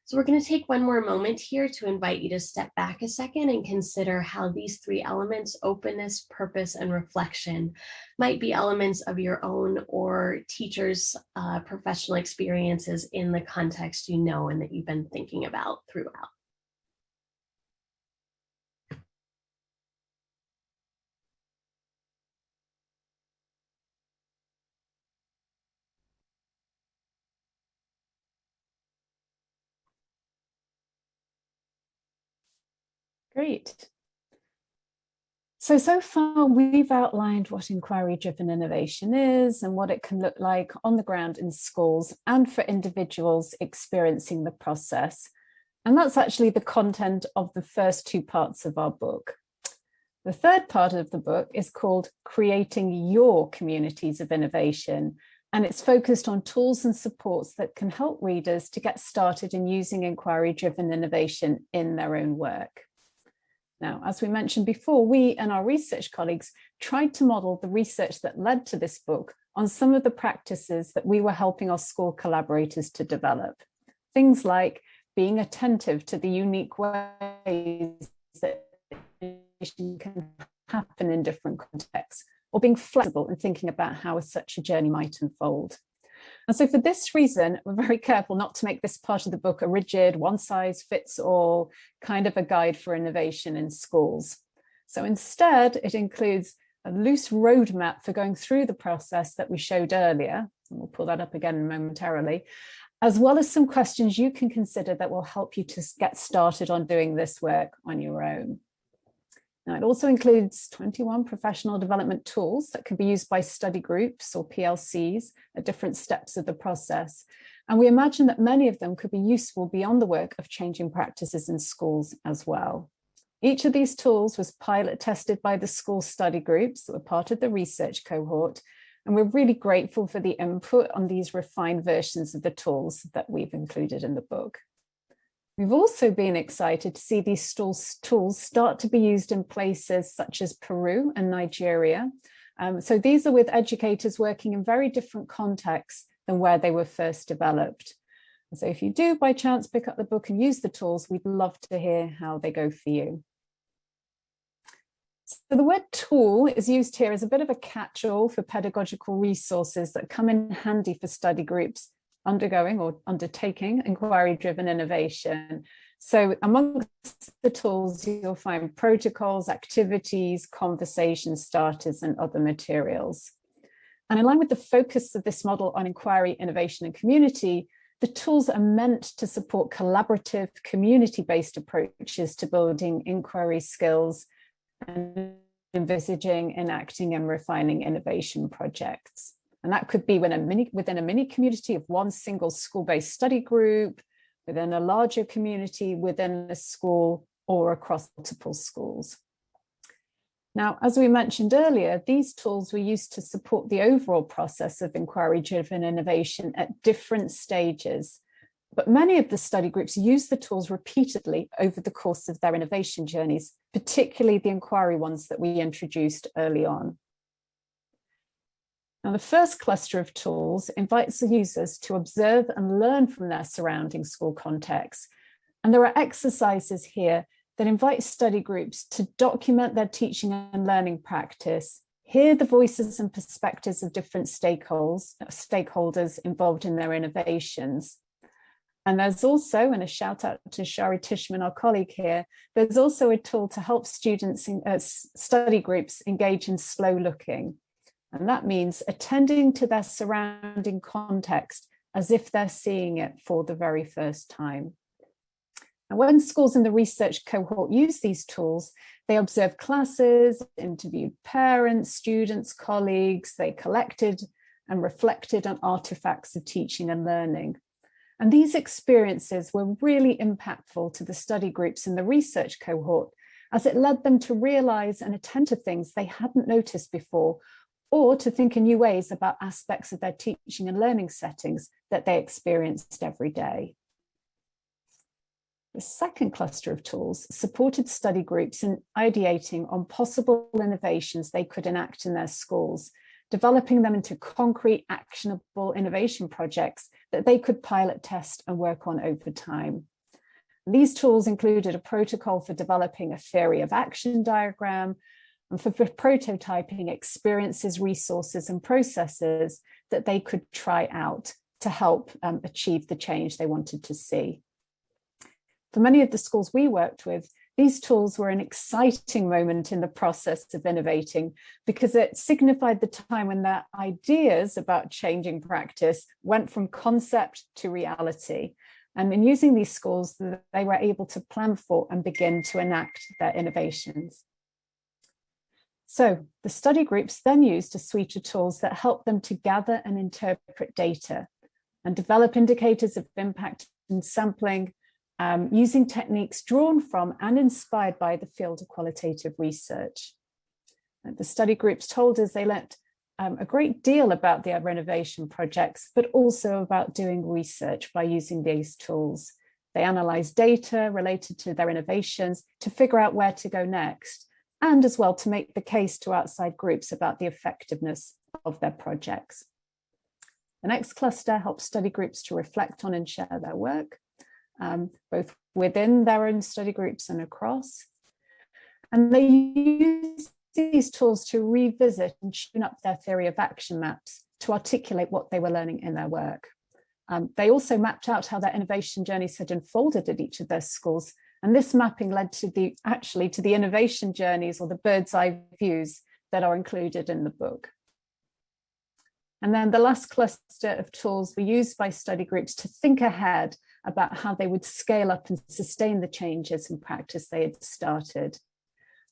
So we're going to take one more moment here to invite you to step back a second and consider how these three elements, openness, purpose, and reflection, might be elements of your own or teachers' professional experiences in the context you know and that you've been thinking about throughout. Great. So far we've outlined what inquiry-driven innovation is and what it can look like on the ground in schools and for individuals experiencing the process. And that's actually the content of the first two parts of our book. The third part of the book is called Creating Your Communities of Innovation, and it's focused on tools and supports that can help readers to get started in using inquiry-driven innovation in their own work. Now, as we mentioned before, we and our research colleagues tried to model the research that led to this book on some of the practices that we were helping our school collaborators to develop. Things like being attentive to the unique ways that innovation can happen in different contexts, or being flexible and thinking about how such a journey might unfold. And so for this reason, we're very careful not to make this part of the book a rigid, one-size-fits-all kind of a guide for innovation in schools. So instead, it includes a loose roadmap for going through the process that we showed earlier, and we'll pull that up again momentarily, as well as some questions you can consider that will help you to get started on doing this work on your own. Now, it also includes 21 professional development tools that can be used by study groups or PLCs at different steps of the process. And we imagine that many of them could be useful beyond the work of changing practices in schools as well. Each of these tools was pilot tested by the school study groups that were part of the research cohort. And we're really grateful for the input on these refined versions of the tools that we've included in the book. We've also been excited to see these tools start to be used in places such as Peru and Nigeria. So these are with educators working in very different contexts than where they were first developed. And so if you do by chance pick up the book and use the tools, we'd love to hear how they go for you. So the word tool is used here as a bit of a catch-all for pedagogical resources that come in handy for study groups undergoing or undertaking inquiry-driven innovation. So amongst the tools, you'll find protocols, activities, conversation starters, and other materials. And in line with the focus of this model on inquiry, innovation, and community, the tools are meant to support collaborative, community-based approaches to building inquiry skills and envisaging, enacting, and refining innovation projects. And that could be within a mini community of one single school-based study group, within a larger community, within a school, or across multiple schools. Now, as we mentioned earlier, these tools were used to support the overall process of inquiry-driven innovation at different stages. But many of the study groups use the tools repeatedly over the course of their innovation journeys, particularly the inquiry ones that we introduced early on. Now, the first cluster of tools invites the users to observe and learn from their surrounding school context. And there are exercises here that invite study groups to document their teaching and learning practice, hear the voices and perspectives of different stakeholders involved in their innovations. And there's also, and a shout out to Shari Tishman, our colleague here, there's also a tool to help students in study groups engage in slow looking. And that means attending to their surrounding context as if they're seeing it for the very first time. And when schools in the research cohort use these tools, they observed classes, interviewed parents, students, colleagues, they collected and reflected on artifacts of teaching and learning. And these experiences were really impactful to the study groups in the research cohort, as it led them to realize and attend to things they hadn't noticed before, or to think in new ways about aspects of their teaching and learning settings that they experienced every day. The second cluster of tools supported study groups in ideating on possible innovations they could enact in their schools, developing them into concrete, actionable innovation projects that they could pilot, test, and work on over time. These tools included a protocol for developing a theory of action diagram, and for prototyping experiences, resources, and processes that they could try out to help achieve the change they wanted to see. For many of the schools we worked with, these tools were an exciting moment in the process of innovating because it signified the time when their ideas about changing practice went from concept to reality. And in using these schools, they were able to plan for and begin to enact their innovations. So the study groups then used a suite of tools that helped them to gather and interpret data and develop indicators of impact and sampling, using techniques drawn from and inspired by the field of qualitative research. The study groups told us they learnt a great deal about their renovation projects, but also about doing research by using these tools. They analysed data related to their innovations to figure out where to go next, and as well to make the case to outside groups about the effectiveness of their projects. The next cluster helps study groups to reflect on and share their work, both within their own study groups and across. And they use these tools to revisit and tune up their theory of action maps to articulate what they were learning in their work. They also mapped out how their innovation journeys had unfolded at each of their schools. And this mapping led to the innovation journeys, or the bird's eye views, that are included in the book. And then the last cluster of tools were used by study groups to think ahead about how they would scale up and sustain the changes in practice they had started,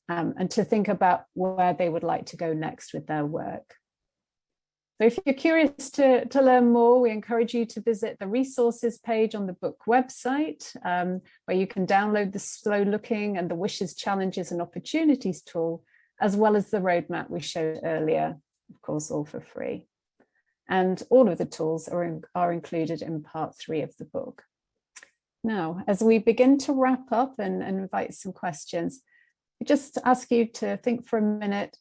and to think about where they would like to go next with their work. So if you're curious to learn more, we encourage you to visit the resources page on the book website, where you can download the Slow Looking and the Wishes, Challenges and Opportunities tool, as well as the roadmap we showed earlier, of course, all for free. And all of the tools are included in part 3 of the book. Now, as we begin to wrap up and invite some questions, I just ask you to think for a minute.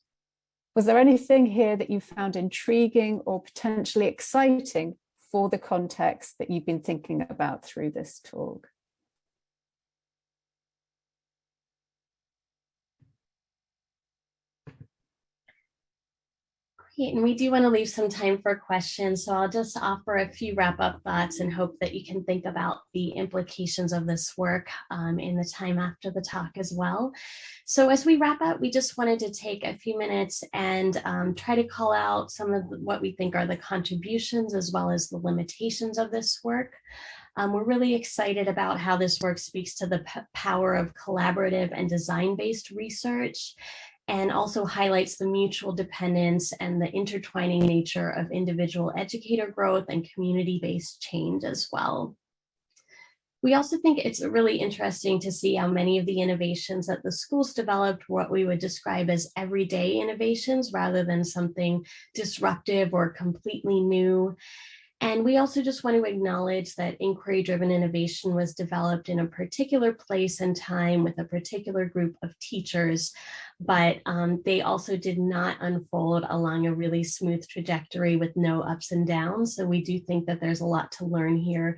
Was there anything here that you found intriguing or potentially exciting for the context that you've been thinking about through this talk? Great, and we do want to leave some time for questions, so I'll just offer a few wrap-up thoughts and hope that you can think about the implications of this work in the time after the talk as well. So as we wrap up, we just wanted to take a few minutes and try to call out some of what we think are the contributions as well as the limitations of this work. We're really excited about how this work speaks to the power of collaborative and design-based research, and also highlights the mutual dependence and the intertwining nature of individual educator growth and community-based change as well. We also think it's really interesting to see how many of the innovations that the schools developed were what we would describe as everyday innovations rather than something disruptive or completely new. And we also just want to acknowledge that inquiry-driven innovation was developed in a particular place and time with a particular group of teachers, but they also did not unfold along a really smooth trajectory with no ups and downs. So we do think that there's a lot to learn here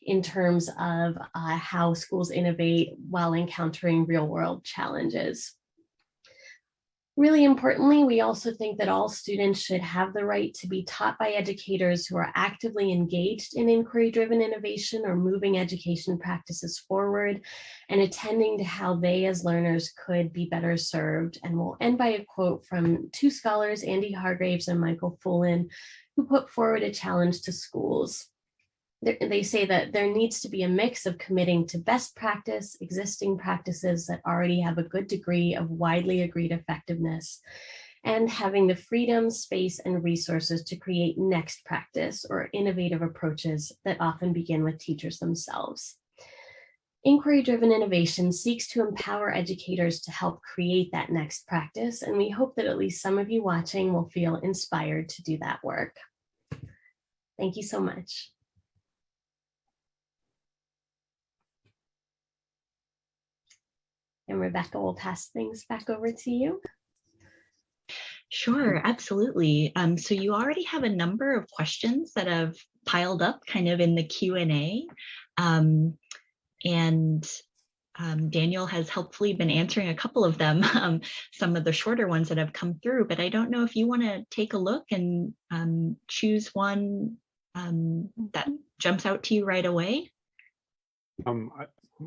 in terms of how schools innovate while encountering real-world challenges. Really importantly, we also think that all students should have the right to be taught by educators who are actively engaged in inquiry-driven innovation or moving education practices forward and attending to how they as learners could be better served. And we'll end by a quote from 2 scholars, Andy Hargraves and Michael Fullen, who put forward a challenge to schools. They say that there needs to be a mix of committing to best practice, existing practices that already have a good degree of widely agreed effectiveness, and having the freedom, space, and resources to create next practice or innovative approaches that often begin with teachers themselves. Inquiry-driven innovation seeks to empower educators to help create that next practice, and we hope that at least some of you watching will feel inspired to do that work. Thank you so much. And Rebecca, will pass things back over to you. Sure, absolutely. So you already have a number of questions that have piled up kind of in the Q&A. Daniel has helpfully been answering a couple of them, some of the shorter ones that have come through, but I don't know if you want to take a look and choose one that jumps out to you right away.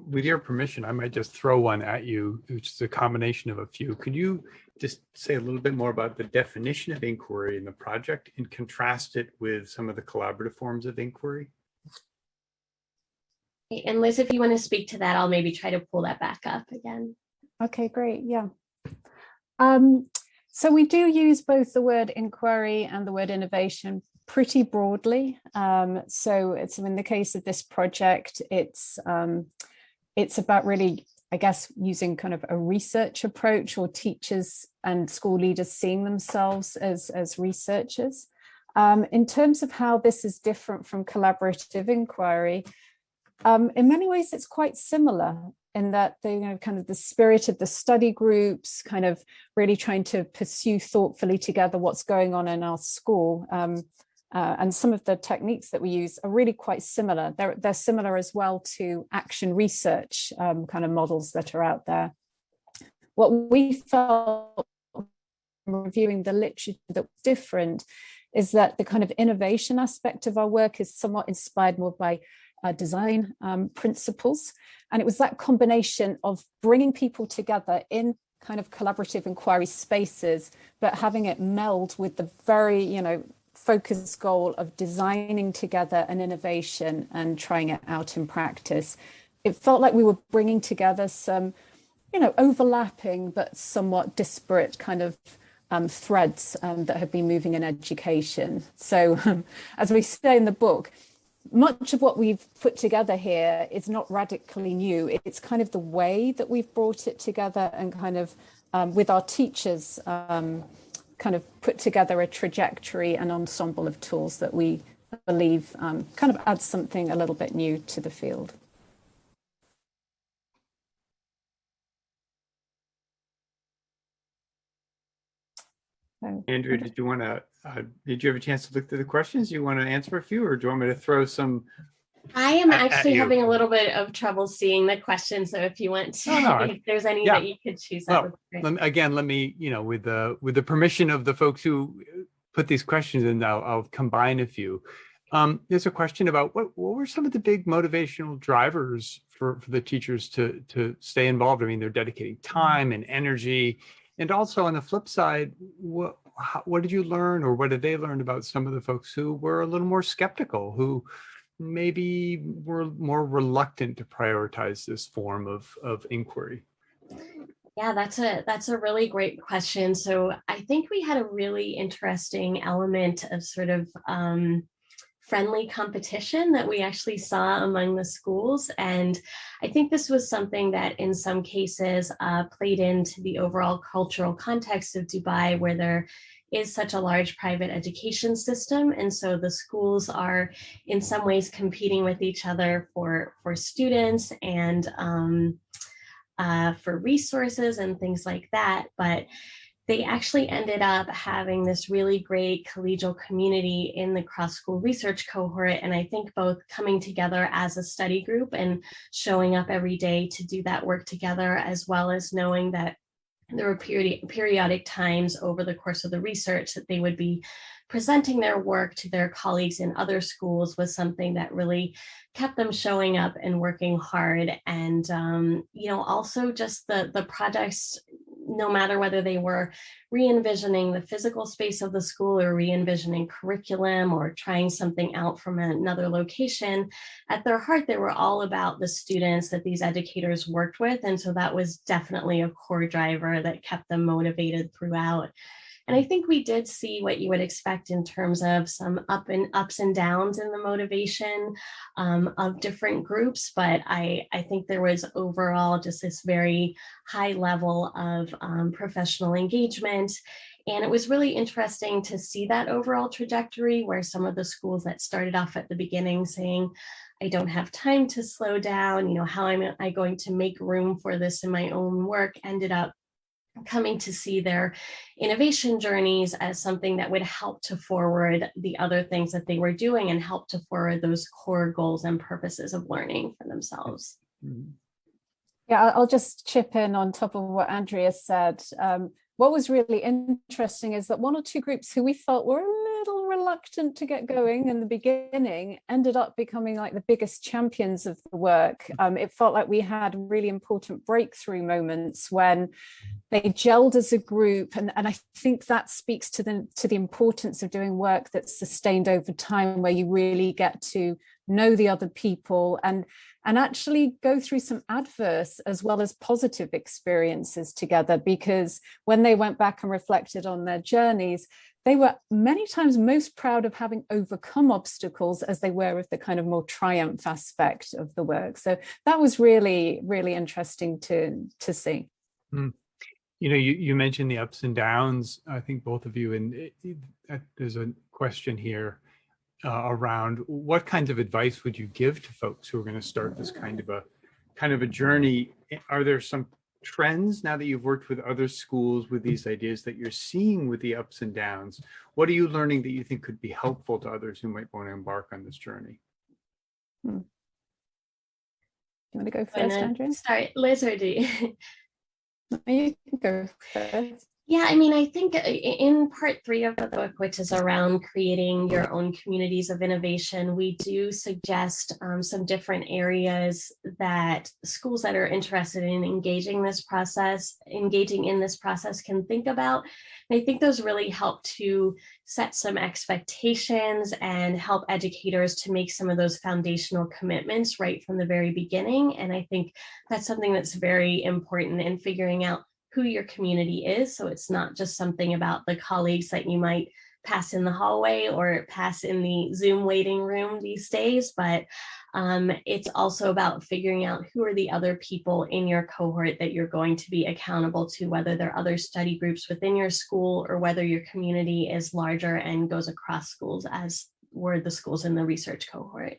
With your permission, I might just throw one at you, which is a combination of a few. Could you just say a little bit more about the definition of inquiry in the project and contrast it with some of the collaborative forms of inquiry? And Liz, if you want to speak to that, I'll maybe try to pull that back up again. Okay, great. Yeah. So we do use both the word inquiry and the word innovation pretty broadly. So it's in the case of this project, it's it's about really, I guess, using kind of a research approach, or teachers and school leaders seeing themselves as researchers. In terms of how this is different from collaborative inquiry, in many ways it's quite similar in that they, kind of the spirit of the study groups, kind of really trying to pursue thoughtfully together what's going on in our school. And some of the techniques that we use are really quite similar. They're similar as well to action research kind of models that are out there. What we felt reviewing the literature that was different is that the kind of innovation aspect of our work is somewhat inspired more by design principles. And it was that combination of bringing people together in kind of collaborative inquiry spaces, but having it meld with the very, focused goal of designing together an innovation and trying it out in practice. It felt like we were bringing together some, overlapping but somewhat disparate kind of threads that have been moving in education. So as we say in the book, much of what we've put together here is not radically new. It's kind of the way that we've brought it together and kind of with our teachers kind of put together a trajectory and ensemble of tools that we believe kind of adds something a little bit new to the field. Andrea, did you have a chance to look through the questions? You want to answer a few, or do you want me to throw some? I am actually having a little bit of trouble seeing the questions, so if you want to, if there's any that you could choose, that would be great. Again, let me, with the permission of the folks who put these questions in, I'll combine a few. There's a question about what were some of the big motivational drivers for the teachers to stay involved? I mean, they're dedicating time and energy. And also on the flip side, what did you learn, or what did they learn about some of the folks who were a little more skeptical, who maybe were more reluctant to prioritize this form of inquiry? Yeah, that's a really great question. So I think we had a really interesting element of sort of friendly competition that we actually saw among the schools. And I think this was something that in some cases played into the overall cultural context of Dubai, where there is such a large private education system. And so the schools are in some ways competing with each other for students and for resources and things like that. But they actually ended up having this really great collegial community in the cross-school research cohort. And I think both coming together as a study group and showing up every day to do that work together, as well as knowing that there were periodic times over the course of the research that they would be presenting their work to their colleagues in other schools, was something that really kept them showing up and working hard. And, also just the projects, no matter whether they were re-envisioning the physical space of the school or re-envisioning curriculum or trying something out from another location, at their heart, they were all about the students that these educators worked with. And so that was definitely a core driver that kept them motivated throughout. And I think we did see what you would expect in terms of some ups and downs in the motivation of different groups. But I think there was overall just this very high level of professional engagement. And it was really interesting to see that overall trajectory, where some of the schools that started off at the beginning saying, I don't have time to slow down, how am I going to make room for this in my own work, ended up coming to see their innovation journeys as something that would help to forward the other things that they were doing and help to forward those core goals and purposes of learning for themselves. Yeah, I'll just chip in on top of what Andrea said. What was really interesting is that one or two groups who we felt were a little reluctant to get going in the beginning ended up becoming like the biggest champions of the work. It felt like we had really important breakthrough moments when they gelled as a group, and I think that speaks to the importance of doing work that's sustained over time, where you really get to know the other people and actually go through some adverse as well as positive experiences together. Because when they went back and reflected on their journeys, they were many times most proud of having overcome obstacles as they were of the kind of more triumph aspect of the work. So that was really, really interesting to see. Mm. You know, you mentioned the ups and downs, I think both of you, and there's a question here around what kinds of advice would you give to folks who are going to start this kind of a journey? Are there some trends now that you've worked with other schools with these ideas that you're seeing with the ups and downs? What are you learning that you think could be helpful to others who might want to embark on this journey? Do you want to go first, Andrea? Sorry, Liz, or do you? You can go first. Yeah, I mean, I think in part 3 of the book, which is around creating your own communities of innovation, we do suggest some different areas that schools that are interested in engaging in this process can think about. And I think those really help to set some expectations and help educators to make some of those foundational commitments right from the very beginning. And I think that's something that's very important in figuring out who your community is. So it's not just something about the colleagues that you might pass in the hallway or pass in the Zoom waiting room these days, but it's also about figuring out who are the other people in your cohort that you're going to be accountable to, whether they're other study groups within your school or whether your community is larger and goes across schools, as were the schools in the research cohort.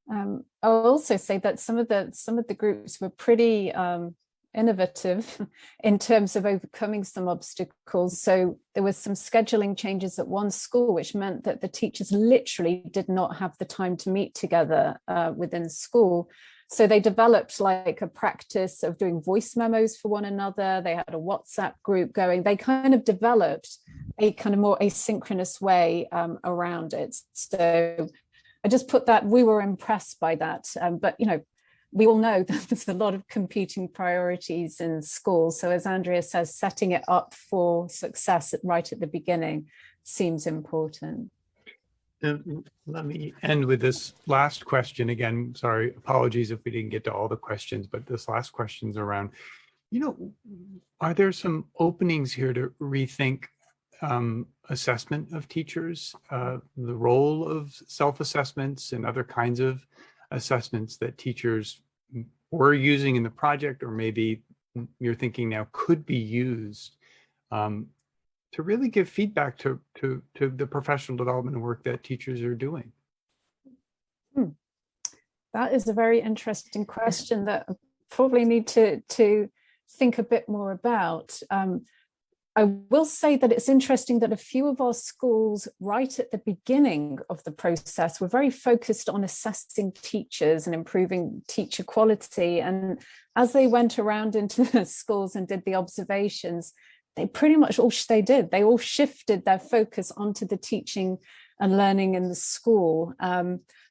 I'll also say that some of the groups were pretty innovative in terms of overcoming some obstacles. So there was some scheduling changes at one school, which meant that the teachers literally did not have the time to meet together within school. So they developed like a practice of doing voice memos for one another. They had a WhatsApp group going. They kind of developed a kind of more asynchronous way around it. So I just put that, we were impressed by that. But, you know, we all know that there's a lot of competing priorities in schools. So as Andrea says, setting it up for success right at the beginning seems important. Let me end with this last question. Again, sorry, apologies if we didn't get to all the questions, but this last question's around, you know, are there some openings here to rethink assessment of teachers, the role of self-assessments and other kinds of assessments that teachers were using in the project, or maybe you're thinking now could be used to really give feedback to the professional development work that teachers are doing? That is a very interesting question that I probably need to think a bit more about. I will say that it's interesting that a few of our schools right at the beginning of the process were very focused on assessing teachers and improving teacher quality. And as they went around into the schools and did the observations, they pretty much all they all shifted their focus onto the teaching and learning in the school.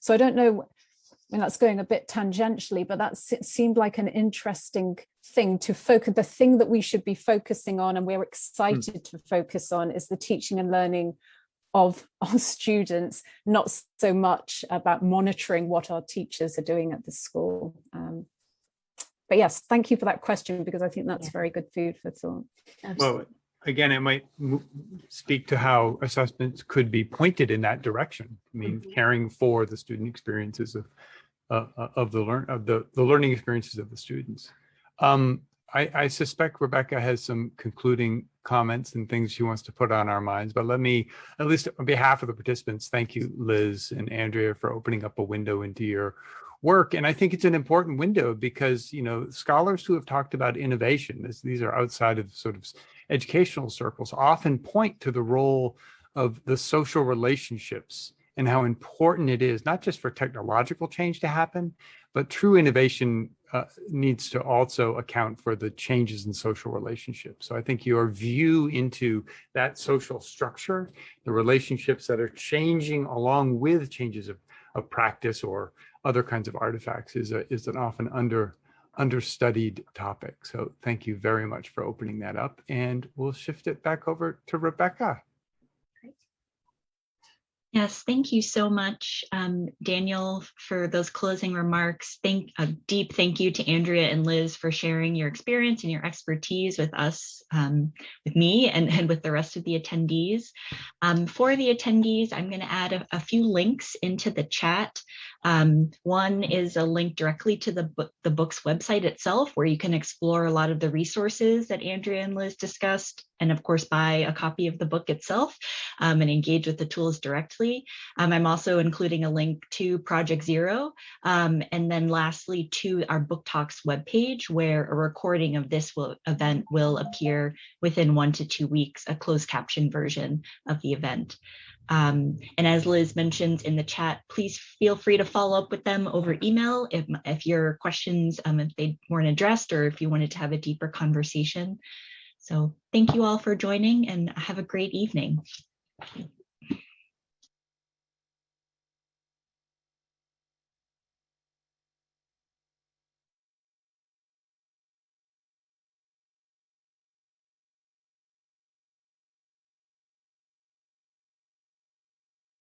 So I don't know, I mean, that's going a bit tangentially, but that seemed like an interesting thing to focus. The thing that we should be focusing on and we're excited to focus on is the teaching and learning of our students, not so much about monitoring what our teachers are doing at the school. But yes, thank you for that question, because I think that's very good food for thought. Absolutely. Well, again, it might speak to how assessments could be pointed in that direction. I mean, caring for the student experiences of the learning experiences of the students. I suspect Rebecca has some concluding comments and things she wants to put on our minds, but let me, at least on behalf of the participants, thank you, Liz and Andrea, for opening up a window into your work. And I think it's an important window because, you know, scholars who have talked about innovation, these are outside of sort of educational circles, often point to the role of the social relationships and how important it is, not just for technological change to happen, but true innovation needs to also account for the changes in social relationships. So I think your view into that social structure, the relationships that are changing along with changes of practice or other kinds of artifacts is an often understudied topic. So thank you very much for opening that up, and we'll shift it back over to Rebecca. Yes, thank you so much, Daniel, for those closing remarks. A deep thank you to Andrea and Liz for sharing your experience and your expertise with us, with me, and with the rest of the attendees. For the attendees, I'm going to add a few links into the chat. One is a link directly to the book's website itself, where you can explore a lot of the resources that Andrea and Liz discussed, and of course, buy a copy of the book itself and engage with the tools directly. I'm also including a link to Project Zero, and then lastly to our Book Talks webpage, where a recording of this event will appear within 1 to 2 weeks, a closed caption version of the event. And as Liz mentioned in the chat, please feel free to follow up with them over email if your questions, if they weren't addressed, or if you wanted to have a deeper conversation. So thank you all for joining, and have a great evening.